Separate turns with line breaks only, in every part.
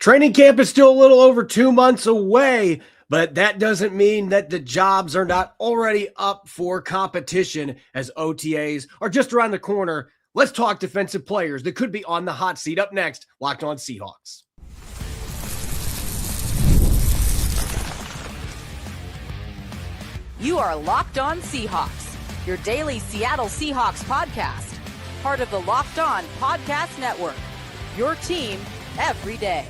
Training camp is still a little over 2 months away, but that doesn't mean that the jobs are not already up for competition as OTAs are just around the corner. Let's talk defensive players that could be on the hot seat. Up next, Locked On Seahawks.
You are Locked On Seahawks, your daily Seattle Seahawks podcast, part of the Locked On Podcast Network, your team every day.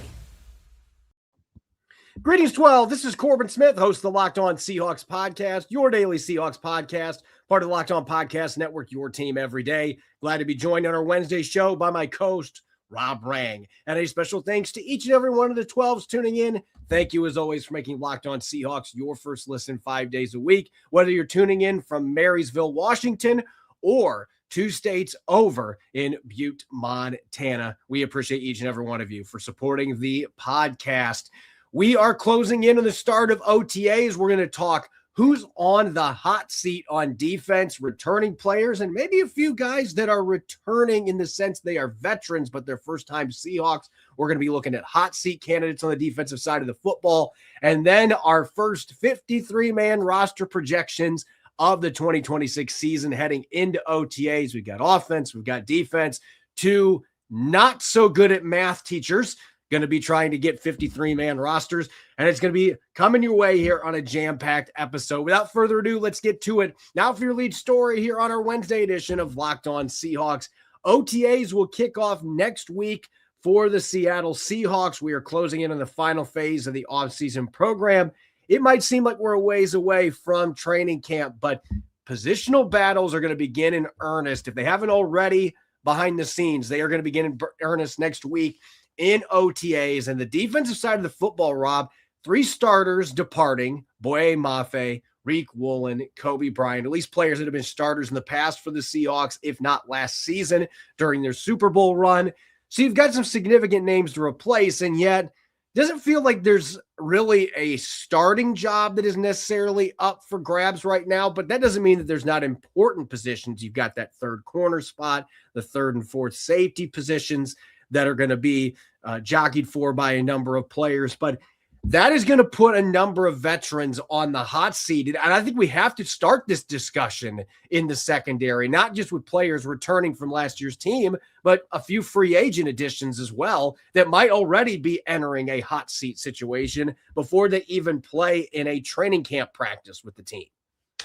Greetings, 12. This is Corbin Smith, host of the Locked On Seahawks podcast, your daily Seahawks podcast, part of the Locked On Podcast Network, your team every day. Glad to be joined on our Wednesday show by my co-host, Rob Rang. And a special thanks to each and every one of the 12s tuning in. Thank you, as always, for making Locked On Seahawks your first listen 5 days a week. Whether you're tuning in from Marysville, Washington, or 2 states over in Butte, Montana, we appreciate each and every one of you for supporting the podcast. We are closing in on the start of OTAs. We're going to talk who's on the hot seat on defense, returning players, and maybe a few guys that are returning in the sense they are veterans, but they're first-time Seahawks. We're going to be looking at hot seat candidates on the defensive side of the football. And then our first 53-man roster projections of the 2026 season heading into OTAs. We've got offense, we've got defense. 2 not so good at math teachers going to be trying to get 53-man rosters, and it's going to be coming your way here on a jam-packed episode. Without further ado, let's get to it. Now for your lead story here on our Wednesday edition of Locked On Seahawks. OTAs will kick off next week for the Seattle Seahawks. We are closing in on the final phase of the offseason program. It might seem like we're a ways away from training camp, but positional battles are going to begin in earnest. If they haven't already behind the scenes, they are going to begin in earnest next week in OTAs. And the defensive side of the football, Rob, 3 starters departing: Boye Mafe, Reek Woolen, Kobe Bryant, at least players that have been starters in the past for the Seahawks, if not last season during their Super Bowl run. So you've got some significant names to replace, and yet it doesn't feel like there's really a starting job that is necessarily up for grabs right now, but that doesn't mean that there's not important positions. You've got that 3rd corner spot, the 3rd and 4th safety positions that are going to be jockeyed for by a number of players. But that is going to put a number of veterans on the hot seat. And I think we have to start this discussion in the secondary, not just with players returning from last year's team, but a few free agent additions as well that might already be entering a hot seat situation before they even play in a training camp practice with the team.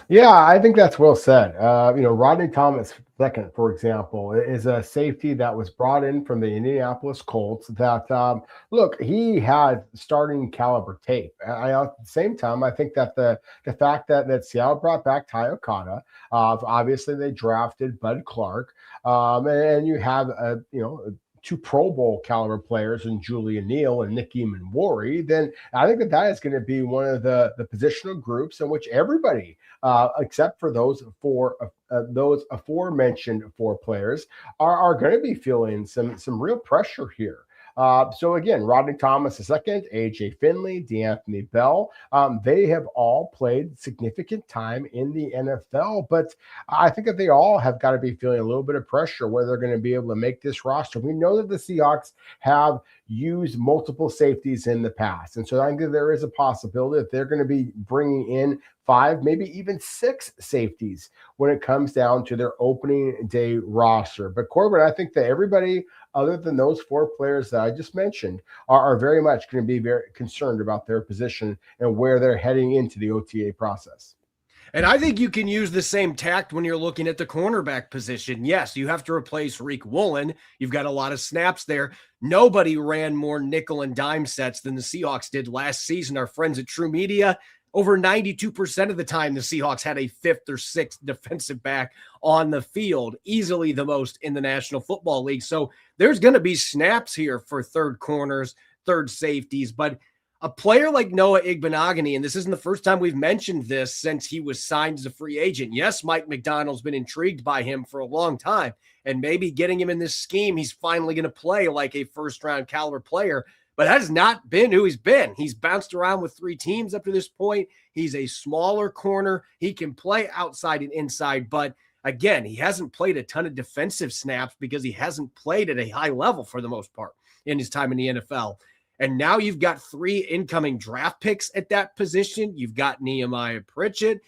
Yeah, I think that's well said. Rodney Thomas II, for example, is a safety that was brought in from the Indianapolis Colts that, look, he had starting caliber tape. At the same time, I think that the fact that Seattle brought back Ty Okada, obviously they drafted Bud Clark, and you have, 2 Pro Bowl caliber players in Julian Neal and Nick Eamon-Wari, then I think that is going to be one of the positional groups in which everybody, except for those aforementioned 4 players, are going to be feeling some real pressure here. So again, Rodney Thomas II, AJ Finley, DeAnthony Bell, they have all played significant time in the NFL, but I think that they all have got to be feeling a little bit of pressure whether they're going to be able to make this roster. We know that the Seahawks have used multiple safeties in the past, and so I think that there is a possibility that they're going to be bringing in 5, maybe even 6 safeties when it comes down to their opening day roster. But Corbin, I think that everybody other than those 4 players that I just mentioned are very much going to be very concerned about their position and where they're heading into the OTA process.
And I think you can use the same tact when you're looking at the cornerback position. Yes, you have to replace Reek Woolen. You've got a lot of snaps there. Nobody ran more nickel and dime sets than the Seahawks did last season. Our friends at True Media, over 92% of the time, the Seahawks had a 5th or 6th defensive back on the field, easily the most in the National Football League. So there's going to be snaps here for 3rd corners, 3rd safeties, but a player like Noah Igbenogany, and this isn't the first time we've mentioned this since he was signed as a free agent. Yes, Mike Macdonald's been intrigued by him for a long time, and maybe getting him in this scheme, he's finally going to play like a first-round caliber player. But that has not been who he's been. He's bounced around with 3 teams up to this point. He's a smaller corner. He can play outside and inside. But again, he hasn't played a ton of defensive snaps because he hasn't played at a high level for the most part in his time in the NFL. And now you've got 3 incoming draft picks at that position. You've got Nehemiah Pritchett.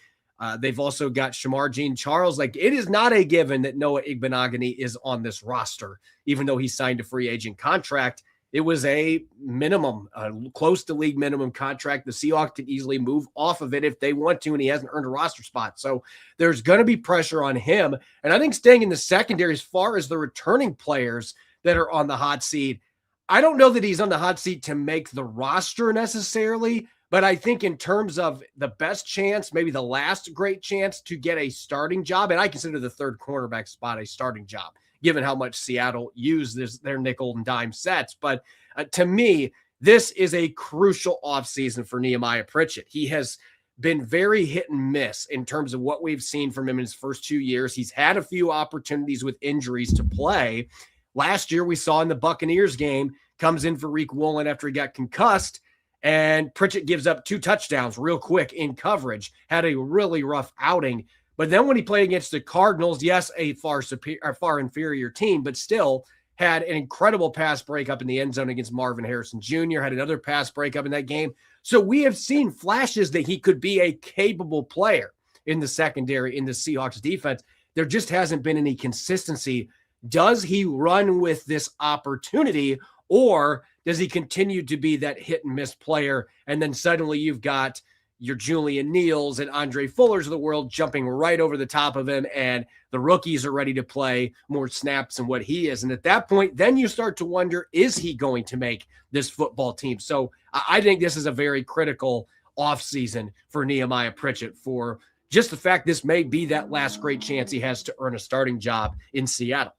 They've also got Shamar Jean-Charles. Like, it is not a given that Noah Igbenogany is on this roster, even though he signed a free agent contract. It was a minimum, close to league minimum contract. The Seahawks can easily move off of it if they want to, and he hasn't earned a roster spot. So there's going to be pressure on him. And I think staying in the secondary, as far as the returning players that are on the hot seat, I don't know that he's on the hot seat to make the roster necessarily, but I think in terms of the best chance, maybe the last great chance to get a starting job, and I consider the third cornerback spot a starting job, given how much Seattle used their nickel and dime sets. But to me, this is a crucial offseason for Nehemiah Pritchett. He has been very hit and miss in terms of what we've seen from him in his first 2 years. He's had a few opportunities with injuries to play. Last year, we saw in the Buccaneers game, comes in for Reek Woolen after he got concussed, and Pritchett gives up 2 touchdowns real quick in coverage, had a really rough outing. But then when he played against the Cardinals, yes, a far inferior team, but still had an incredible pass breakup in the end zone against Marvin Harrison Jr., had another pass breakup in that game. So we have seen flashes that he could be a capable player in the secondary, in the Seahawks defense. There just hasn't been any consistency. Does he run with this opportunity, or does he continue to be that hit and miss player? And then suddenly you've got your Julian Neals and Andre Fullers of the world jumping right over the top of him, and the rookies are ready to play more snaps than what he is. And at that point, then you start to wonder, is he going to make this football team? So I think this is a very critical offseason for Nehemiah Pritchett, for just the fact this may be that last great chance he has to earn a starting job in Seattle.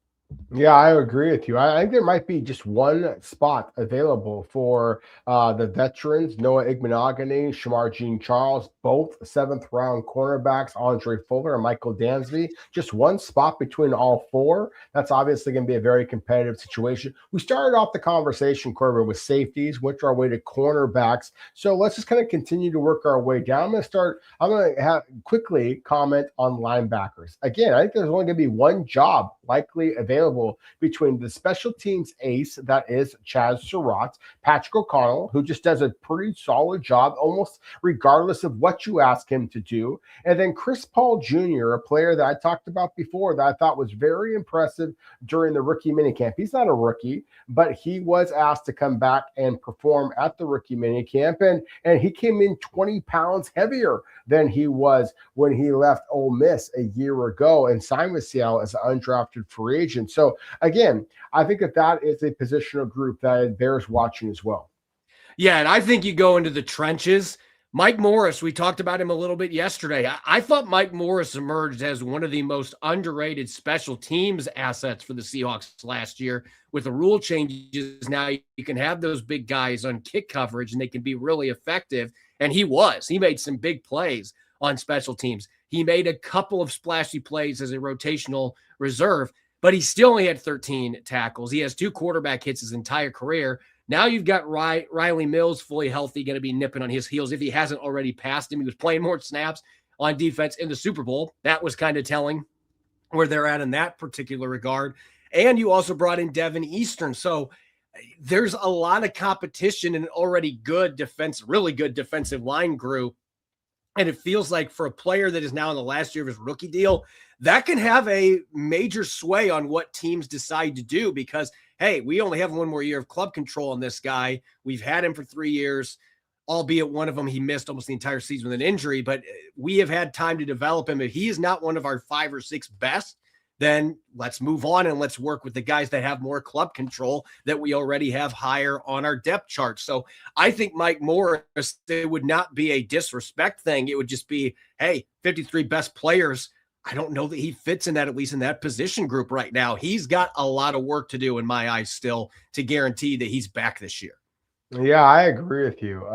Yeah, I agree with you. I think there might be just one spot available for the veterans, Noah Igbenogany, Shamar Jean-Charles, both 7th-round cornerbacks, Andre Fuller and Michael Dansby. Just one spot between all 4. That's obviously going to be a very competitive situation. We started off the conversation, Corbin, with safeties, went our way to cornerbacks. So let's just kind of continue to work our way down. I'm going to quickly comment on linebackers. Again, I think there's only going to be one job likely available between the special teams ace, that is Chaz Surratt, Patrick O'Connell, who just does a pretty solid job almost regardless of what you ask him to do, and then Chris Paul Jr., a player that I talked about before that I thought was very impressive during the rookie minicamp. He's not a rookie, but he was asked to come back and perform at the rookie minicamp, and he came in 20 pounds heavier than he was when he left Ole Miss a year ago and signed with Seattle as an undrafted free agent. So again, I think that is a positional group that bears watching as well.
Yeah, and I think you go into the trenches. Mike Morris, we talked about him a little bit yesterday. I thought Mike Morris emerged as one of the most underrated special teams assets for the Seahawks last year. With the rule changes, now you can have those big guys on kick coverage and they can be really effective. And he made some big plays on special teams. He made a couple of splashy plays as a rotational reserve, but he still only had 13 tackles. He has 2 quarterback hits his entire career. Now you've got Riley Mills fully healthy, going to be nipping on his heels if he hasn't already passed him. He was playing more snaps on defense in the Super Bowl. That was kind of telling where they're at in that particular regard. And you also brought in Devin Eastern. So there's a lot of competition in an already really good defensive line group. And it feels like for a player that is now in the last year of his rookie deal, that can have a major sway on what teams decide to do because, hey, we only have one more year of club control on this guy. We've had him for 3 years, albeit one of them he missed almost the entire season with an injury, but we have had time to develop him. If he is not one of our 5 or 6 best, then let's move on and let's work with the guys that have more club control that we already have higher on our depth chart. So I think Mike Morris, it would not be a disrespect thing. It would just be, hey, 53 best players. I don't know that he fits in that, at least in that position group right now. He's got a lot of work to do in my eyes still to guarantee that he's back this year.
Yeah, I agree with you.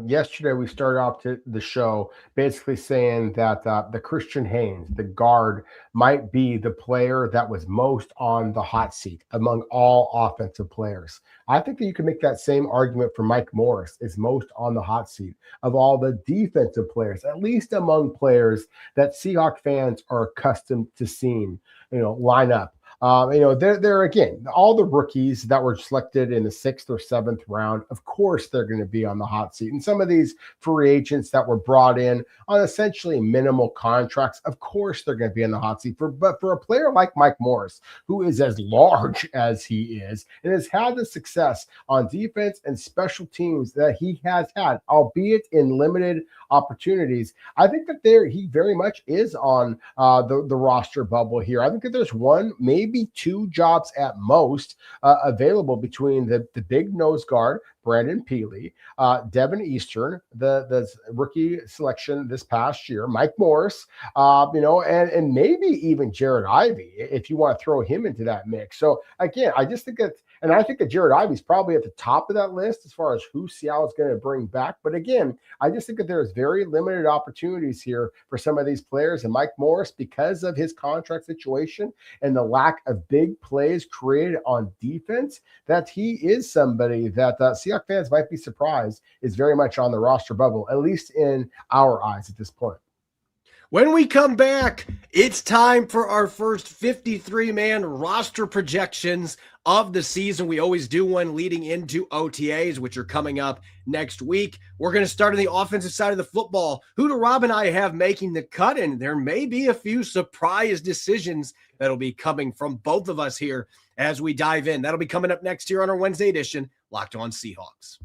Yesterday we started off the show basically saying that the Christian Haynes, the guard, might be the player that was most on the hot seat among all offensive players. I think that you can make that same argument for Mike Morris is most on the hot seat of all the defensive players, at least among players that Seahawks fans are accustomed to seeing, line up They're again, all the rookies that were selected in the 6th or 7th round, of course, they're going to be on the hot seat. And some of these free agents that were brought in on essentially minimal contracts, of course, they're going to be in the hot seat. But for a player like Mike Morris, who is as large as he is and has had the success on defense and special teams that he has had, albeit in limited opportunities, I think that he very much is on the roster bubble here. I think that there's one, maybe 2 jobs at most available between the big nose guard, Brandon Peely, Devin Eastern, the rookie selection this past year, Mike Morris, and maybe even Jared Ivey, if you want to throw him into that mix. So again, I just think and I think that Jared Ivey's probably at the top of that list as far as who Seattle is going to bring back. But again, I just think that there's very limited opportunities here for some of these players. And Mike Morris, because of his contract situation and the lack of big plays created on defense, that he is somebody that Seahawks fans might be surprised is very much on the roster bubble, at least in our eyes at this point.
When we come back, it's time for our first 53-man roster projections of the season. We always do one leading into OTAs, which are coming up next week. We're going to start on the offensive side of the football. Who do Rob and I have making the cut? And there may be a few surprise decisions that'll be coming from both of us here as we dive in. That'll be coming up next here on our Wednesday edition, Locked On Seahawks.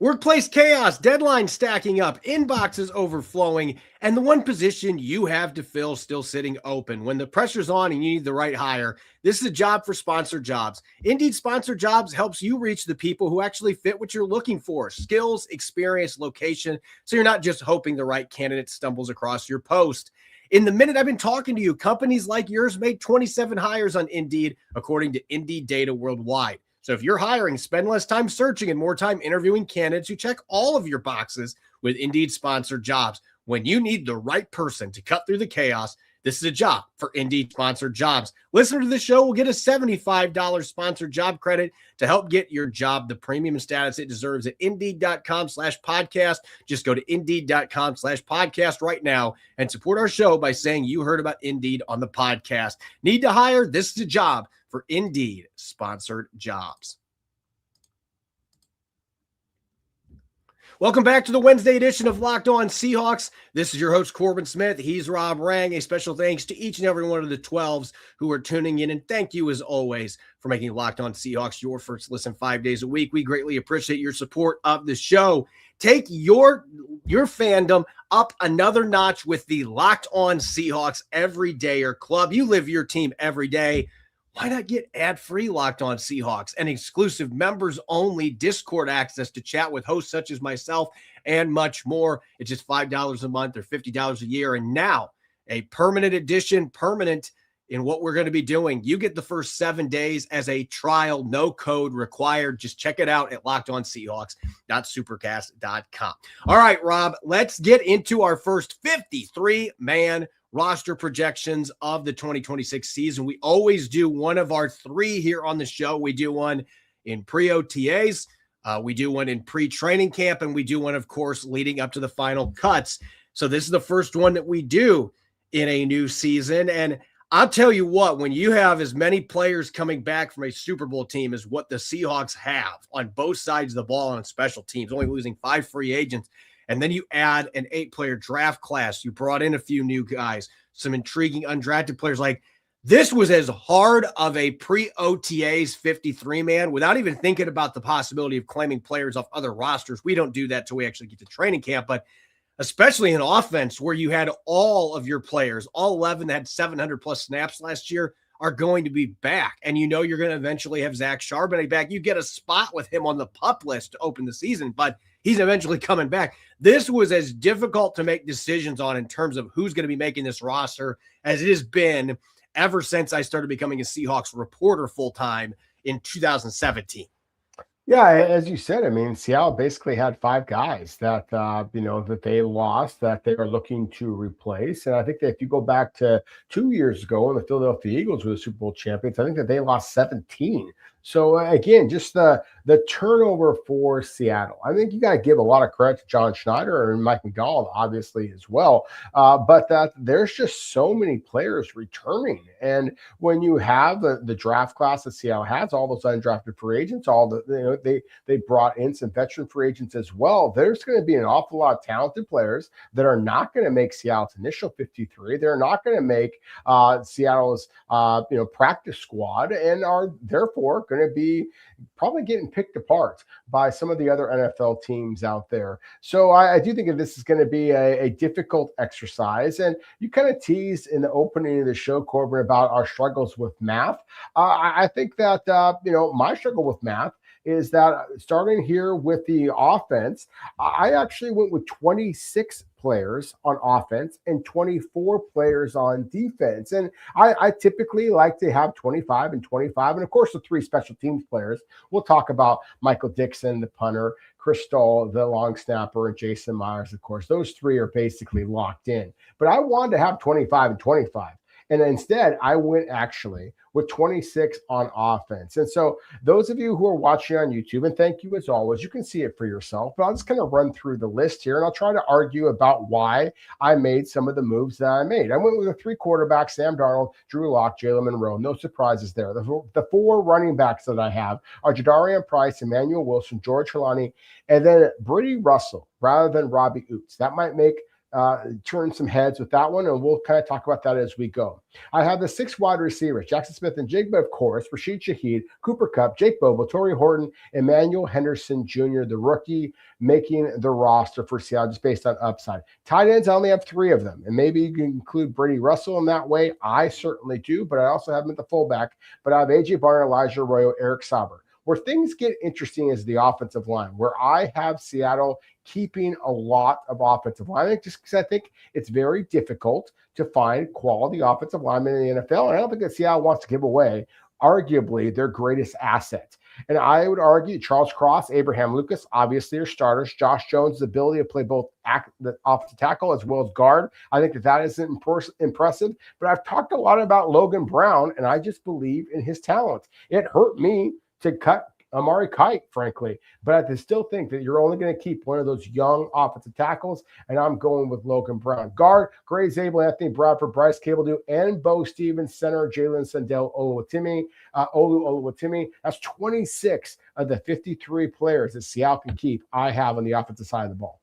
Workplace chaos, deadlines stacking up, inboxes overflowing, and the one position you have to fill still sitting open. When the pressure's on and you need the right hire, this is a job for Sponsored Jobs. Indeed Sponsored Jobs helps you reach the people who actually fit what you're looking for: skills, experience, location, so you're not just hoping the right candidate stumbles across your post. In the minute I've been talking to you, companies like yours made 27 hires on Indeed, according to Indeed data worldwide. So if you're hiring, spend less time searching and more time interviewing candidates who check all of your boxes with Indeed Sponsored Jobs. When you need the right person to cut through the chaos, this is a job for Indeed Sponsored Jobs. Listener to the show will get a $75 sponsored job credit to help get your job the premium status it deserves at Indeed.com/podcast. Just go to Indeed.com/podcast right now and support our show by saying you heard about Indeed on the podcast. Need to hire? This is a job for Indeed Sponsored Jobs. Welcome back to the Wednesday edition of Locked On Seahawks. This is your host, Corbin Smith. He's Rob Rang. A special thanks to each and every one of the 12s who are tuning in. And thank you, as always, for making Locked On Seahawks your first listen 5 days a week. We greatly appreciate your support of the show. Take your fandom up another notch with the Locked On Seahawks Everydayer Club. You live your team every day. Why not get ad-free Locked On Seahawks and exclusive members-only Discord access to chat with hosts such as myself and much more? It's just $5 a month or $50 a year. And now a permanent edition, permanent in what we're going to be doing. You get the first 7 days as a trial, no code required. Just check it out at lockedonseahawks.supercast.com. All right, Rob, let's get into our first 53-man roster projections of the 2026 season. We always do one of our 3 here on the show. We do one in pre-OTAs, we do one in pre-training camp, and we do one, of course, leading up to the final cuts. So this is the first one that we do in a new season. And I'll tell you what, when you have as many players coming back from a Super Bowl team as what the Seahawks have on both sides of the ball on special teams, only losing 5 free agents, and then you add an 8-player draft class. You brought in a few new guys, some intriguing undrafted players. Like, this was as hard of a pre-OTAs 53-man without even thinking about the possibility of claiming players off other rosters. We don't do that till we actually get to training camp, but especially in offense where you had all of your players, all 11 that had 700-plus snaps last year, are going to be back. And you know you're going to eventually have Zach Charbonnet back. You get a spot with him on the PUP list to open the season, but he's eventually coming back. This was as difficult to make decisions on in terms of who's going to be making this roster as it has been ever since I started becoming a Seahawks reporter full-time in 2017.
Yeah, as you said, I mean, Seattle basically had five guys that that they lost that they are looking to replace. And I think that if you go back to 2 years ago when the Philadelphia Eagles were the Super Bowl champions, I think that they lost 17. So again, just the turnover for Seattle. I think you got to give a lot of credit to John Schneider and Mike Macdonald, obviously as well. But that there's just so many players returning, and when you have the draft class that Seattle has, all those undrafted free agents, all they brought in some veteran free agents as well. There's going to be an awful lot of talented players that are not going to make Seattle's initial 53. They're not going to make Seattle's practice squad, and are therefore going to be probably getting picked apart by some of the other NFL teams out there. So I do think that this is going to be a difficult exercise. And you kind of teased in the opening of the show, Corbin, about our struggles with math. I think that, my struggle with math is that starting here with the offense, I actually went with 26 players on offense and 24 players on defense. And I typically like to have 25 and 25. And of course, the three special teams players. We'll talk about Michael Dixon, the punter, Chris Stahl, the long snapper, and Jason Myers, of course. Those three are basically locked in. But I wanted to have 25 and 25. And instead, I went actually with 26 on offense. And so those of you who are watching on YouTube, and thank you as always, you can see it for yourself, but I'll just kind of run through the list here, and I'll try to argue about why I made some of the moves that I made. I went with the three quarterbacks, Sam Darnold, Drew Lock, Jalen Monroe. No surprises there. The four running backs that I have are Jadarian Price, Emmanuel Wilson, George Helani, and then Brittany Russell rather than Robbie Oots. That might make turn some heads with that one, and we'll kind of talk about that as we go. I have the six wide receivers, Jackson Smith and Jigba, of course, Rashid Shaheed, Cooper Kupp, Jake Bobo, Torrey Horton, Emmanuel Henderson Jr., the rookie, making the roster for Seattle just based on upside. Tight ends, I only have three of them, and maybe you can include Brady Russell in that way. I certainly do, but I also have him at the fullback. But I have A.J. Barner, Elijah Arroyo, Eric Sauber. Where things get interesting is the offensive line, where I have Seattle keeping a lot of offensive line. I think just because I think it's very difficult to find quality offensive linemen in the NFL. And I don't think that Seattle wants to give away arguably their greatest asset. And I would argue Charles Cross, Abraham Lucas, obviously are starters. Josh Jones' ability to play both offensive tackle as well as guard. I think that isn't impressive. But I've talked a lot about Logan Brown, and I just believe in his talent. It hurt me to cut Amari Kite, frankly. But I still think that you're only going to keep one of those young offensive tackles, and I'm going with Logan Brown. Guard, Gray Zabel, Anthony Bradford, Bryce Cabledew, and Bo Stevens. Center, Jalen Sandell, Oluwatimi. That's 26 of the 53 players that Seattle can keep I have on the offensive side of the ball.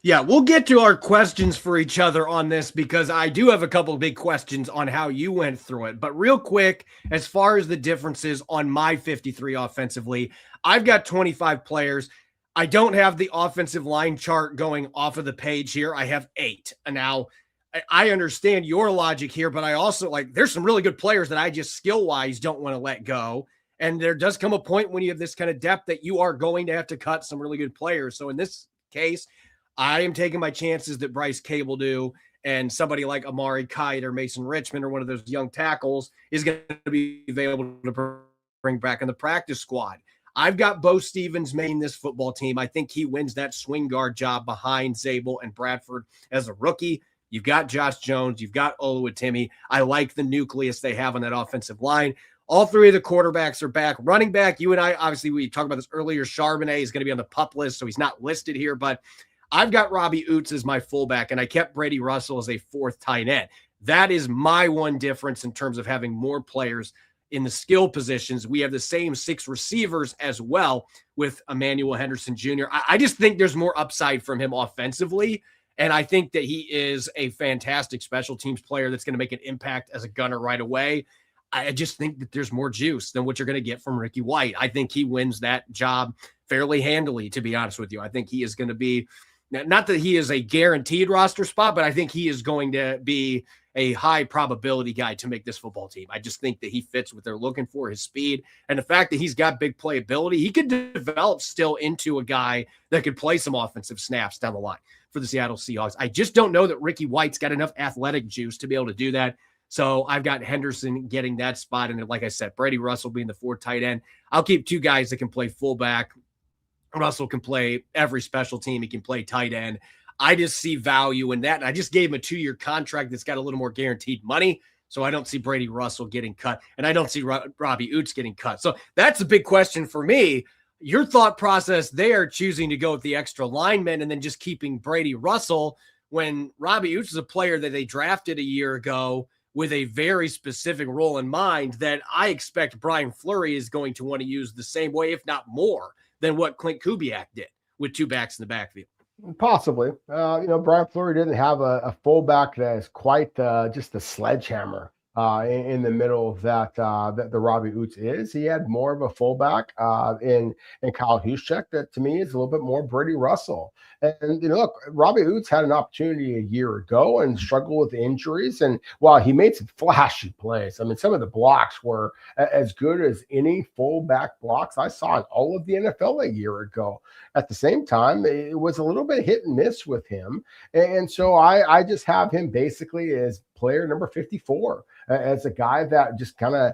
Yeah, we'll get to our questions for each other on this because I do have a couple of big questions on how you went through it. But real quick, as far as the differences on my 53 offensively, I've got 25 players. I don't have the offensive line chart going off of the page here. I have 8. And now I understand your logic here, but I also there's some really good players that I just skill-wise don't want to let go. And there does come a point when you have this kind of depth that you are going to have to cut some really good players. So in this case, I am taking my chances that Bryce Cabledew and somebody like Amari Kite or Mason Richmond or one of those young tackles is going to be available to bring back in the practice squad. I've got Bo Stevens making this football team. I think he wins that swing guard job behind Zabel and Bradford as a rookie. You've got Josh Jones. You've got Oluwatimi. I like the nucleus they have on that offensive line. All three of the quarterbacks are back. Running back, you and I, obviously, we talked about this earlier. Charbonnet is going to be on the PUP list, so he's not listed here, but I've got Robbie Oots as my fullback, and I kept Brady Russell as a fourth tight end. That is my one difference in terms of having more players in the skill positions. We have the same 6 receivers as well with Emmanuel Henderson Jr. I just think there's more upside from him offensively, and I think that he is a fantastic special teams player that's going to make an impact as a gunner right away. I just think that there's more juice than what you're going to get from Ricky White. I think he wins that job fairly handily, to be honest with you. I think he is going to be – not that he is a guaranteed roster spot, but I think he is going to be a high probability guy to make this football team. I just think that he fits what they're looking for, his speed, and the fact that he's got big playability. He could develop still into a guy that could play some offensive snaps down the line for the Seattle Seahawks. I just don't know that Ricky White's got enough athletic juice to be able to do that. So I've got Henderson getting that spot. And like I said, Brady Russell being the 4th tight end. I'll keep 2 guys that can play fullback. Russell can play every special team. He can play tight end. I just see value in that. And I just gave him a 2-year contract that's got a little more guaranteed money. So I don't see Brady Russell getting cut. And I don't see Robbie Oots getting cut. So that's a big question for me. Your thought process there, choosing to go with the extra lineman and then just keeping Brady Russell when Robbie Oots is a player that they drafted a year ago with a very specific role in mind that I expect Brian Fleury is going to want to use the same way, if not more, than what Clint Kubiak did with 2 backs in the backfield.
Possibly. Brian Fleury didn't have a fullback that is quite just a sledgehammer in the middle that the Robbie Oots is. He had more of a fullback in Kyle Juszczyk that to me is a little bit more Brady Russell. And look, Robbie Oots had an opportunity a year ago and struggled with injuries. And while he made some flashy plays, I mean, some of the blocks were as good as any fullback blocks I saw in all of the NFL a year ago. At the same time, it was a little bit hit and miss with him. And so I just have him basically as player number 54, as a guy that just kind of,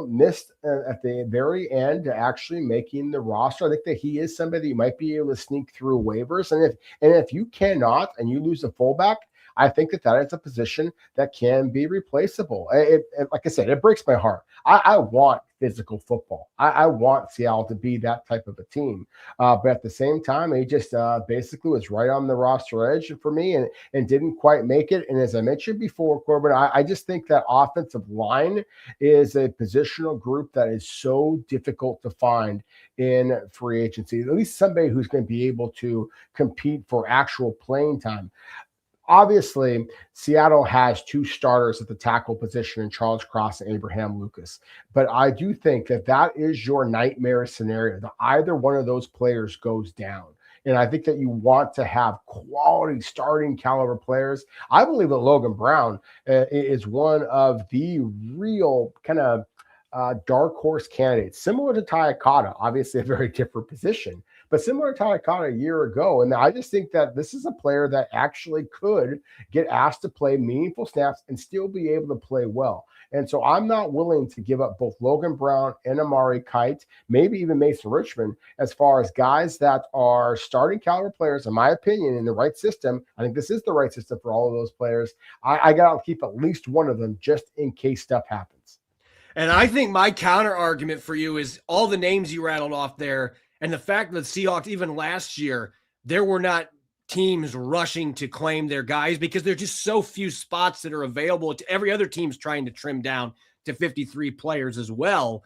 missed at the very end actually making the roster. I think that he is somebody you might be able to sneak through waivers. And if you cannot and you lose a fullback, I think that is a position that can be replaceable. Like I said, it breaks my heart. I want physical football. I want Seattle to be that type of a team. But at the same time, he just basically was right on the roster edge for me and didn't quite make it. And as I mentioned before, Corbin, I just think that offensive line is a positional group that is so difficult to find in free agency, at least somebody who's going to be able to compete for actual playing time. Obviously, Seattle has 2 starters at the tackle position in Charles Cross and Abraham Lucas. But I do think that is your nightmare scenario, that either one of those players goes down. And I think that you want to have quality starting caliber players. I believe that Logan Brown is one of the real kind of dark horse candidates, similar to Tyakata, obviously a very different position, but similar to Tyakata a year ago. And I just think that this is a player that actually could get asked to play meaningful snaps and still be able to play well. And so I'm not willing to give up both Logan Brown and Amari Kite, maybe even Mason Richmond, as far as guys that are starting caliber players, in my opinion, in the right system. I think this is the right system for all of those players. I got to keep at least one of them just in case stuff happens.
And I think my counter argument for you is all the names you rattled off there and the fact that the Seahawks, even last year, there were not teams rushing to claim their guys because there's just so few spots that are available. To every other team's trying to trim down to 53 players as well.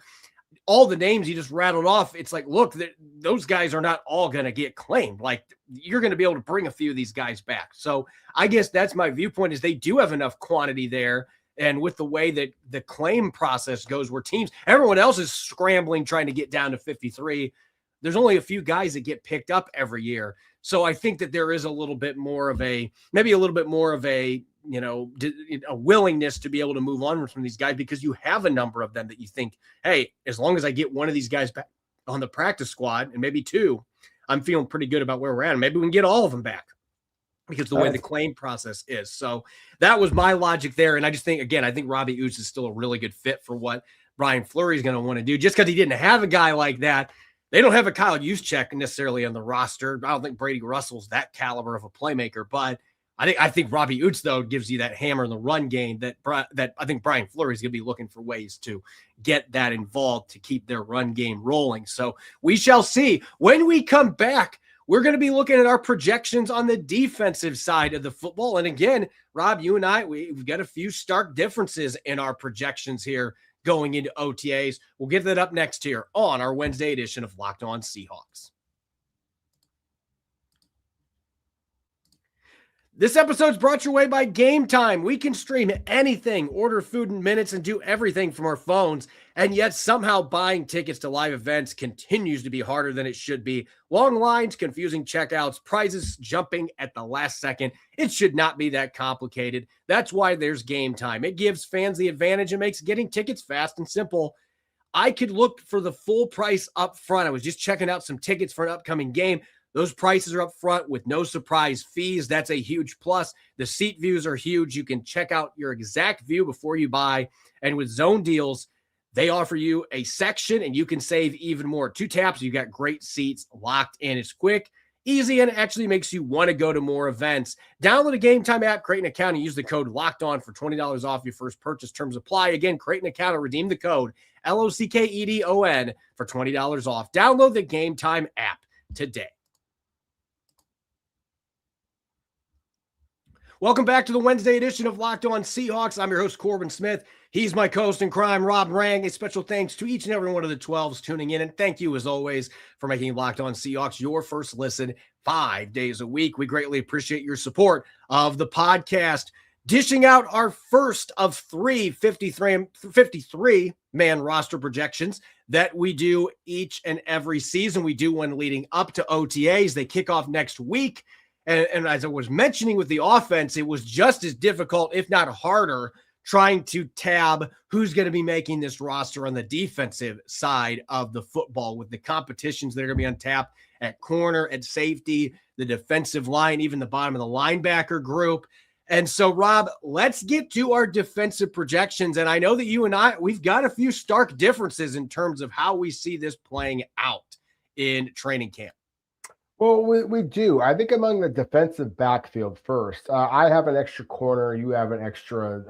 All the names you just rattled off, it's like, look, those guys are not all going to get claimed. Like, you're going to be able to bring a few of these guys back. So I guess that's my viewpoint, is they do have enough quantity there. And with the way that the claim process goes, where everyone else is scrambling, trying to get down to 53, there's only a few guys that get picked up every year. So I think that there is a little bit more of a willingness to be able to move on from these guys, because you have a number of them that you think, hey, as long as I get one of these guys back on the practice squad and maybe 2, I'm feeling pretty good about where we're at. And maybe we can get all of them back, because the way the claim process is. So that was my logic there. And I just think, again, I think Robbie Oots is still a really good fit for what Brian Fleury is going to want to do. Just because he didn't have a guy like that, they don't have a Kyle Juszczyk necessarily on the roster. I don't think Brady Russell's that caliber of a playmaker, but I think Robbie Oots, though, gives you that hammer in the run game that I think Brian Fleury is going to be looking for ways to get that involved to keep their run game rolling. So we shall see. When we come back, we're going to be looking at our projections on the defensive side of the football. And again, Rob, you and I, we've got a few stark differences in our projections here going into OTAs. We'll get that up next here on our Wednesday edition of Locked On Seahawks. This episode is brought your way by Gametime. We can stream anything, order food in minutes, and do everything from our phones. And yet somehow buying tickets to live events continues to be harder than it should be. Long lines, confusing checkouts, prizes jumping at the last second. It should not be that complicated. That's why there's Gametime. It gives fans the advantage and makes getting tickets fast and simple. I could look for the full price up front. I was just checking out some tickets for an upcoming game. Those prices are up front with no surprise fees. That's a huge plus. The seat views are huge. You can check out your exact view before you buy. And with zone deals, they offer you a section and you can save even more. 2 taps, you got great seats locked in. It's quick, easy, and it actually makes you want to go to more events. Download a Gametime app, create an account, and use the code LOCKEDON for $20 off your first purchase. Terms apply. Again, create an account and redeem the code LOCKEDON for $20 off. Download the Gametime app today. Welcome back to the Wednesday edition of Locked On Seahawks. I'm your host, Corbin Smith. He's my co-host in crime, Rob Rang. A special thanks to each and every one of the 12s tuning in. And thank you, as always, for making Locked On Seahawks your first listen 5 days a week. We greatly appreciate your support of the podcast. Dishing out our first of 53-man roster projections that we do each and every season. We do one leading up to OTAs. They kick off next week. And as I was mentioning with the offense, it was just as difficult, if not harder, trying to tab who's going to be making this roster on the defensive side of the football with the competitions that are going to be on tap at corner, at safety, the defensive line, even the bottom of the linebacker group. And so, Rob, let's get to our defensive projections. And I know that you and we've got a few stark differences in terms of how we see this playing out in training camp.
Well, we do. I think among the defensive backfield first, I have an extra corner. You have an extra.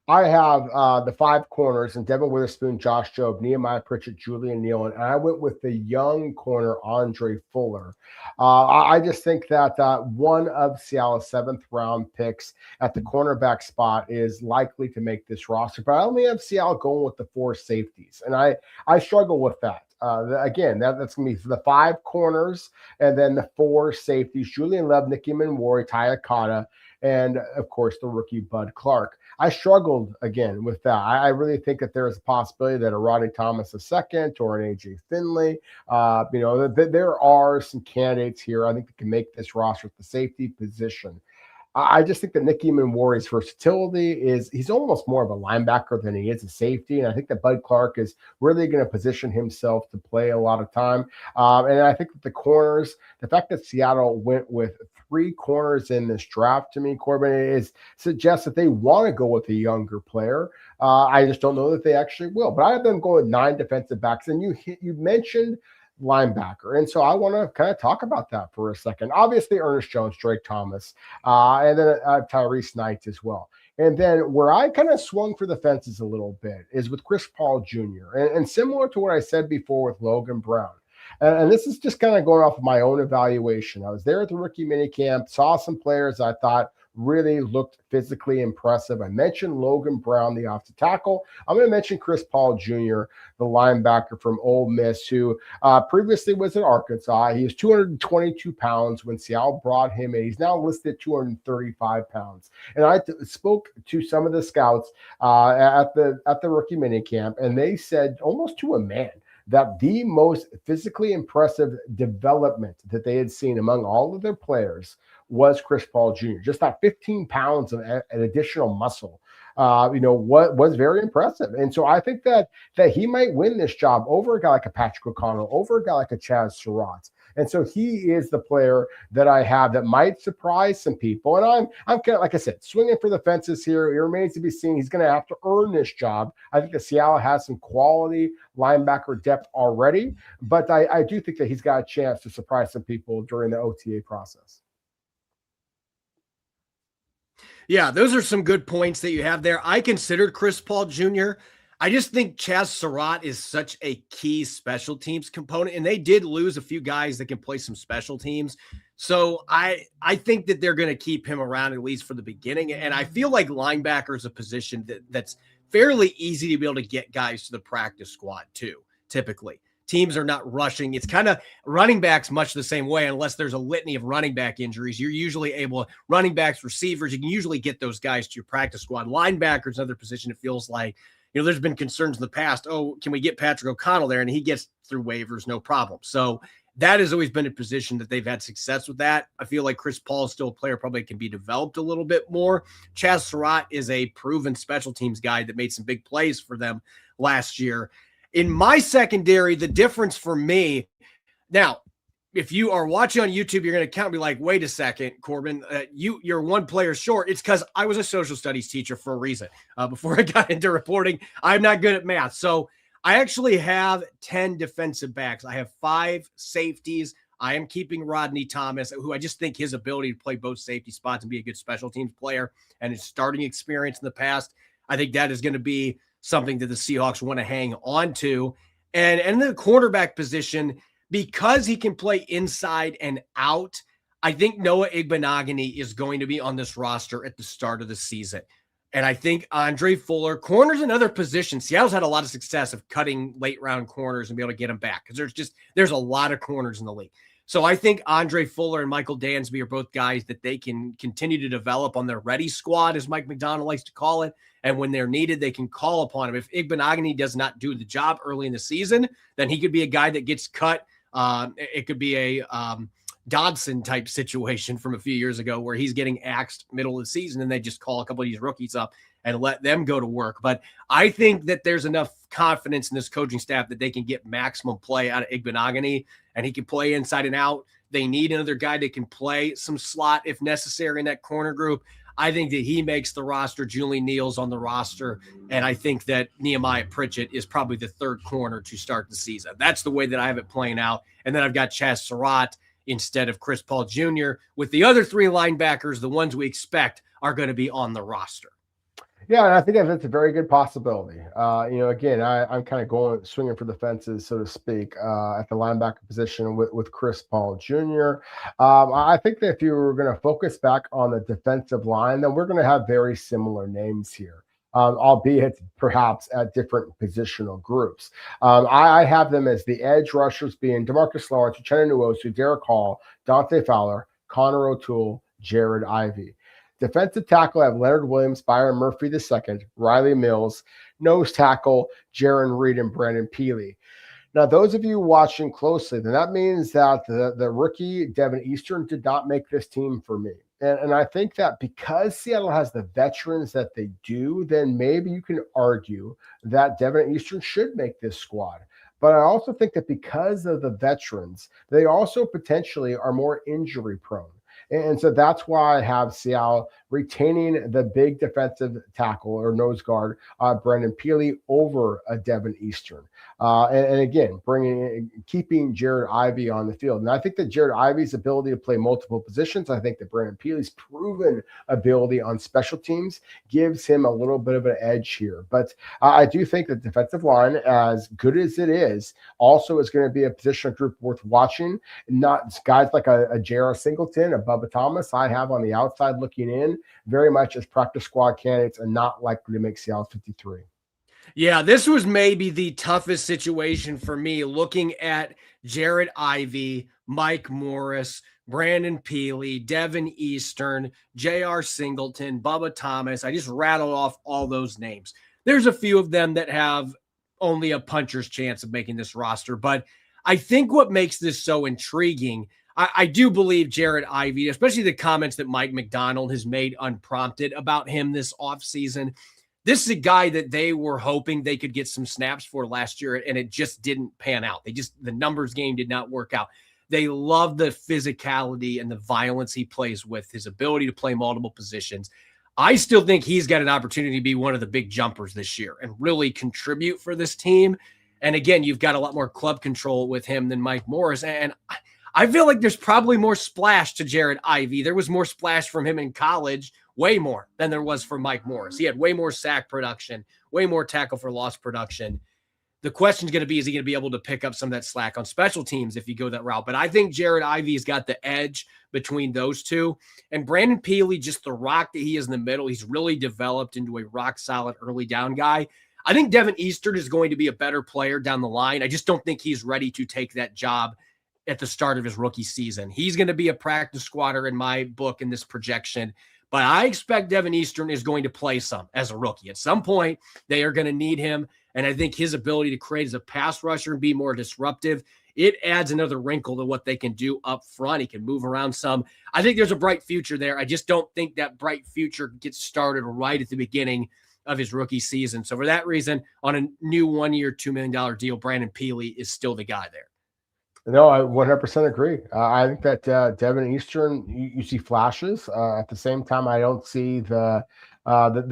I have the 5 corners and Devin Witherspoon, Josh Jobe, Nehemiah Pritchett, Julian Nealon, and I went with the young corner, Andre Fuller. I just think that one of Seattle's 7th round picks at the cornerback spot is likely to make this roster, but I only have Seattle going with the 4 safeties, and I struggle with that. Again, that's going to be the 5 corners and then the 4 safeties, Julian Love, Nicky Manwari, Ty Akata, and, of course, the rookie Bud Clark. I struggled, again, with that. I really think that there is a possibility that a Rodney Thomas II or an A.J. Finley, there are some candidates here I think that can make this roster at the safety position. I just think that Nicky Manwari's versatility he's almost more of a linebacker than he is a safety. And I think that Bud Clark is really going to position himself to play a lot of time. And I think that the corners, the fact that Seattle went with 3 corners in this draft, to me, Corbin, suggests that they want to go with a younger player. I just don't know that they actually will. But I have them going with 9 defensive backs. And you mentioned linebacker. And so I want to kind of talk about that for a second. Obviously, Ernest Jones, Drake Thomas, and then Tyrese Knight as well. And then where I kind of swung for the fences a little bit is with Chris Paul Jr. And similar to what I said before with Logan Brown. And this is just kind of going off of my own evaluation. I was there at the rookie minicamp, saw some players I thought really looked physically impressive. I mentioned Logan Brown, the offensive tackle. I'm going to mention Chris Paul Jr., the linebacker from Ole Miss, who previously was at Arkansas. He was 222 pounds when Seattle brought him in. He's now listed at 235 pounds. And I spoke to some of the scouts at the rookie minicamp, and they said almost to a man that the most physically impressive development that they had seen among all of their players was Chris Paul Jr. Just that 15 pounds of an additional muscle, what was very impressive. And so I think that he might win this job over a guy like a Patrick O'Connell, over a guy like a Chaz Surratt. And so he is the player that I have that might surprise some people. And I'm kind of, like I said, swinging for the fences here. It remains to be seen. He's going to have to earn this job. I think that Seattle has some quality linebacker depth already, but I do think that he's got a chance to surprise some people during the OTA process.
Yeah, those are some good points that you have there. I considered Chris Paul Jr. I just think Chaz Surratt is such a key special teams component, and they did lose a few guys that can play some special teams. So I think that they're going to keep him around at least for the beginning. And I feel like linebacker is a position that's fairly easy to be able to get guys to the practice squad too, typically. Teams are not rushing. It's kind of running backs much the same way, unless there's a litany of running back injuries. You're usually able, running backs, receivers, you can usually get those guys to your practice squad. Linebackers, another position, it feels like, there's been concerns in the past. Oh, can we get Patrick O'Connell there? And he gets through waivers, no problem. So that has always been a position that they've had success with that. I feel like Chris Paul is still a player probably can be developed a little bit more. Chaz Surratt is a proven special teams guy that made some big plays for them last year. In my secondary, the difference for me, now, if you are watching on YouTube, you're going to count and be like, wait a second, Corbin, you're one player short. It's because I was a social studies teacher for a reason. Before I got into reporting, I'm not good at math. So I actually have 10 defensive backs. I have 5 safeties. I am keeping Rodney Thomas, who I just think his ability to play both safety spots and be a good special teams player and his starting experience in the past, I think that is going to be something that the Seahawks want to hang on to. And in the quarterback position, because he can play inside and out, I think Noah Igbenogany is going to be on this roster at the start of the season. And I think Andre Fuller, corner's another position. Seattle's had a lot of success of cutting late round corners and be able to get them back because there's a lot of corners in the league. So I think Andre Fuller and Michael Dansby are both guys that they can continue to develop on their ready squad, as Mike Macdonald likes to call it. And when they're needed, they can call upon him. If Igbenogany does not do the job early in the season, then he could be a guy that gets cut. It could be a Dodson type situation from a few years ago where he's getting axed middle of the season and they just call a couple of these rookies up and let them go to work. But I think that there's enough confidence in this coaching staff that they can get maximum play out of Igbenogany, and he can play inside and out. They need another guy that can play some slot if necessary in that corner group. I think that he makes the roster. Julian Neal's on the roster, and I think that Nehemiah Pritchett is probably the third corner to start the season. That's the way that I have it playing out. And then I've got Chaz Surratt instead of Chris Paul Jr. with the other 3 linebackers, the ones we expect are going to be on the roster.
Yeah, and I think that's a very good possibility. Again, I'm kind of swinging for the fences, so to speak, at the linebacker position with Chris Paul Jr. I think that if you were going to focus back on the defensive line, then we're going to have very similar names here, albeit perhaps at different positional groups. I have them as the edge rushers being DeMarcus Lawrence, Uchenna Nwosu, Derek Hall, Dante Fowler, Connor O'Toole, Jared Ivey. Defensive tackle, I have Leonard Williams, Byron Murphy II, Riley Mills. Nose tackle, Jaron Reed and Brandon Peely. Now, those of you watching closely, then that means that the rookie Devin Eastern did not make this team for me. And I think that because Seattle has the veterans that they do, then maybe you can argue that Devin Eastern should make this squad. But I also think that because of the veterans, they also potentially are more injury prone. And so that's why I have Seattle retaining the big defensive tackle or nose guard, Brandon Peely, over Devin Eastern. And again, keeping Jared Ivey on the field. And I think that Jared Ivey's ability to play multiple positions, I think that Brandon Peely's proven ability on special teams gives him a little bit of an edge here. But I do think the defensive line, as good as it is, also is going to be a positional group worth watching. Not guys like a J.R. Singleton, a Bubba Thomas, I have on the outside looking in, very much as practice squad candidates and not likely to make Seattle 53.
Yeah, this was maybe the toughest situation for me, looking at Jared Ivey, Mike Morris, Brandon Peely, Devin Eastern, J.R. Singleton, Bubba Thomas. I just rattled off all those names. There's a few of them that have only a puncher's chance of making this roster, but I think what makes this so intriguing, I do believe Jared Ivey, especially the comments that Mike Macdonald has made unprompted about him this offseason. This is a guy that they were hoping they could get some snaps for last year, and it just didn't pan out. The numbers game did not work out. They love the physicality and the violence he plays with, his ability to play multiple positions. I still think he's got an opportunity to be one of the big jumpers this year and really contribute for this team. And again, you've got a lot more club control with him than Mike Morris. And I feel like there's probably more splash to Jared Ivey. There was more splash from him in college, way more than there was for Mike Morris. He had way more sack production, way more tackle for loss production. The question is going to be, is he going to be able to pick up some of that slack on special teams if you go that route? But I think Jared Ivey's got the edge between those two. And Brandon Peely, just the rock that he is in the middle, he's really developed into a rock-solid early down guy. I think Devin Eastern is going to be a better player down the line. I just don't think he's ready to take that job at the start of his rookie season. He's going to be a practice squatter in my book in this projection, but I expect Devin Eastern is going to play some as a rookie. At some point, they are going to need him, and I think his ability to create as a pass rusher and be more disruptive, it adds another wrinkle to what they can do up front. He can move around some. I think there's a bright future there. I just don't think that bright future gets started right at the beginning of his rookie season. So for that reason, on a new 1-year, $2 million deal, Brandon Peely is still the guy there.
No, I 100% agree. I think that Devin Eastern, you see flashes. At the same time, I don't see the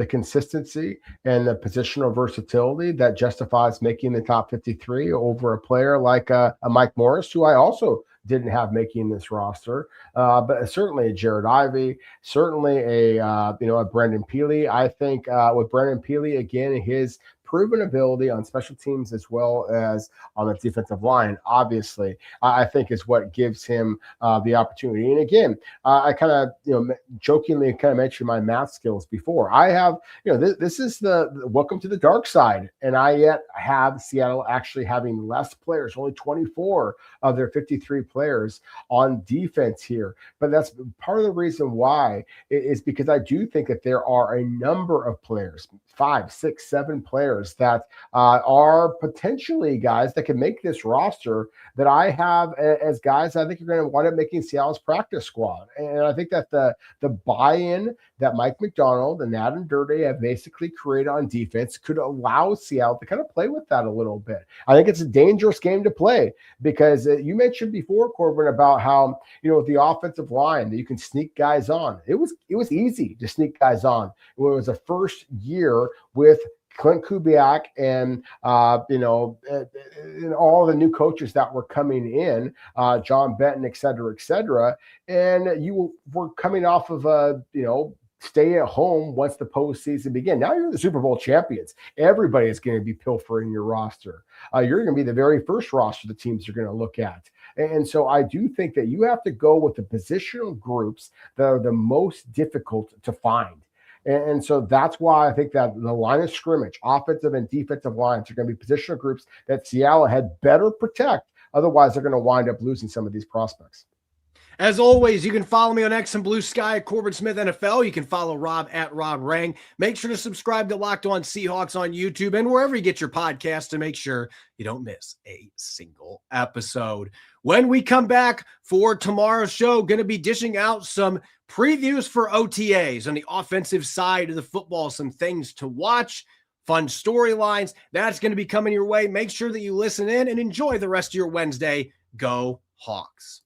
consistency and the positional versatility that justifies making the top 53 over a player like a Mike Morris, who I also didn't have making this roster. But certainly a Jared Ivey, certainly a Brendan Peely. I think with Brendan Peely, again, his proven ability on special teams as well as on the defensive line, obviously, I think is what gives him the opportunity. And again, I kind of, jokingly kind of mentioned my math skills before. I have, this is the welcome to the dark side. And I yet have Seattle actually having less players, only 24 of their 53 players on defense here. But that's part of the reason why is because I do think that there are a number of players, 5, 6, 7 players that are potentially guys that can make this roster that I have as guys I think are going to wind up making Seattle's practice squad. And I think that the buy-in that Mike Macdonald and Adam Dirty have basically created on defense could allow Seattle to kind of play with that a little bit. I think it's a dangerous game to play because you mentioned before, Corbin, about how, with the offensive line that you can sneak guys on. It was easy to sneak guys on. It was a first year with Clint Kubiak and and all the new coaches that were coming in, John Benton, et cetera, and you were coming off of a stay at home once the postseason began. Now you're the Super Bowl champions. Everybody is going to be pilfering your roster. You're going to be the very first roster the teams are going to look at. And so I do think that you have to go with the positional groups that are the most difficult to find. And so that's why I think that the line of scrimmage, offensive and defensive lines, are going to be positional groups that Seattle had better protect. Otherwise, they're going to wind up losing some of these prospects.
As always, you can follow me on X and Blue Sky at Corbin Smith NFL. You can follow Rob at Rob Rang. Make sure to subscribe to Locked On Seahawks on YouTube and wherever you get your podcasts to make sure you don't miss a single episode. When we come back for tomorrow's show, going to be dishing out some previews for OTAs on the offensive side of the football, some things to watch, fun storylines. That's going to be coming your way. Make sure that you listen in and enjoy the rest of your Wednesday. Go Hawks.